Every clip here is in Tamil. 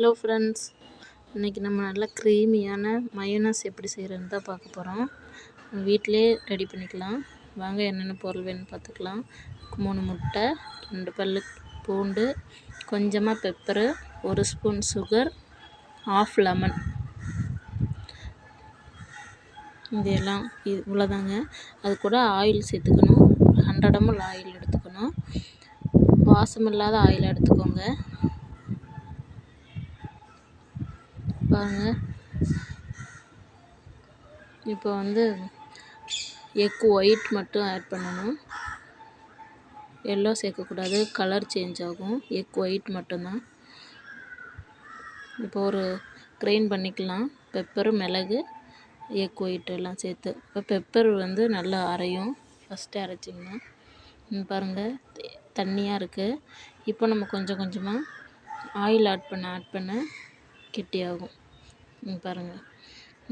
ஹலோ ஃப்ரெண்ட்ஸ், இன்றைக்கி நம்ம நல்லா க்ரீமியான மயோனஸ் எப்படி செய்கிறதுன்னு தான் பார்க்க போகிறோம். வீட்டிலே ரெடி பண்ணிக்கலாம். வாங்க என்னென்ன பொருள் வேணும்னு பார்த்துக்கலாம். 3 முட்டை, 2 பல்லு பூண்டு, கொஞ்சமாக பெப்பரு, 1 ஸ்பூன் சுகர், 1/2 லெமன். இதெல்லாம் இவ்வளோதாங்க. அது கூட ஆயில் சேர்த்துக்கணும். 100 ml ஆயில் எடுத்துக்கணும். வாசமில்லாத ஆயில் எடுத்துக்கோங்க. பாருங்கள், இப்போ எக் ஒயிட் மட்டும் ஆட் பண்ணணும். எல்லோ சேர்க்கக்கூடாது, கலர் சேஞ்ச் ஆகும். எக் ஒயிட் மட்டும்தான். இப்போ ஒரு கிரைண்ட் பண்ணிக்கலாம். பெப்பரு, மிளகு, எக் ஒயிட் எல்லாம் சேர்த்து. இப்போ பெப்பர் நல்லா அரையும். ஃபஸ்ட்டு அரைச்சிங்கன்னா பாருங்கள், தண்ணியாக இருக்குது. இப்போ நம்ம கொஞ்சம் கொஞ்சமாக ஆயில் ஆட் பண்ண கெட்டியாகும். பாருங்கள்,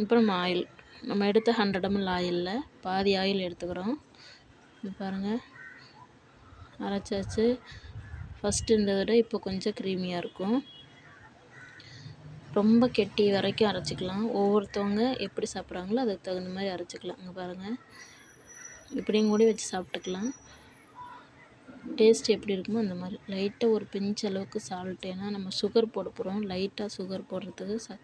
இப்போ நம்ம எடுத்த 100 ml ஆயிலில் பாதி ஆயில் எடுத்துக்கிறோம். பாருங்கள், அரைச்சாச்சு. ஃபஸ்ட்டு இருந்ததை விட இப்போ கொஞ்சம் க்ரீமியாக இருக்கும். ரொம்ப கெட்டி வரைக்கும் அரைச்சிக்கலாம். ஒவ்வொருத்தவங்க எப்படி சாப்பிட்றாங்களோ அதுக்கு தகுந்த மாதிரி அரைச்சிக்கலாம். பாருங்கள், இப்படியும் கூட வச்சு சாப்பிட்டுக்கலாம். டேஸ்ட் எப்படி இருக்குமோ அந்த மாதிரி. லைட்டாக ஒரு பிஞ்ச் அளவுக்கு சால்ட், ஏன்னா நம்ம சுகர் போட போகிறோம். லைட்டாக சுகர் போடுறதுக்கு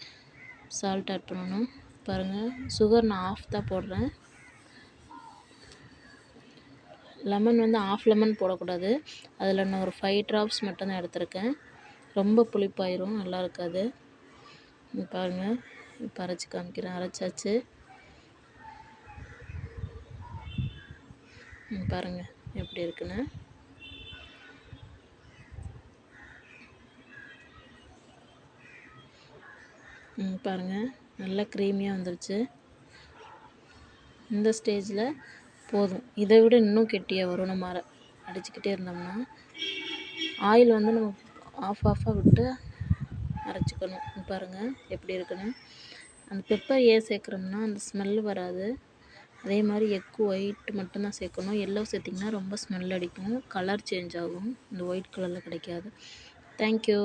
சால்ட் ஆட் பண்ணணும். பாருங்கள், சுகர் நான் 1/2 தான் போடுறேன். லெமன் 1/2 லெமன் போடக்கூடாது. அதில் நான் ஒரு 5 drops மட்டும்தான் எடுத்திருக்கேன். ரொம்ப புளிப்பாயிரும், நல்லா இருக்காது. பாருங்கள், இப்போ அரைச்சி காமிக்கிறேன். அரைச்சாச்சு. பாருங்கள் எப்படி இருக்குன்னு. பாருங்கள், நல்லா க்ரீமியாக வந்துருச்சு. இந்த ஸ்டேஜில் போதும். இதை விட இன்னும் கெட்டியாக வரும். நம்ம அடிச்சுக்கிட்டே இருந்தோம்னா ஆயில் நம்ம ஆஃபாக விட்டு அரைச்சிக்கணும். பாருங்கள் எப்படி இருக்குன்னு. அந்த பெப்பர் ஏன் சேர்க்குறோம்னா அந்த ஸ்மெல்லு வராது. அதே மாதிரி எக்கு ஒயிட் மட்டும்தான் சேர்க்கணும். எல்லோ சேர்த்திங்கன்னா ரொம்ப ஸ்மெல் அடிக்கும், கலர் சேஞ்ச் ஆகும். இந்த ஒயிட் கலரில் கிடைக்காது. தேங்க்யூ.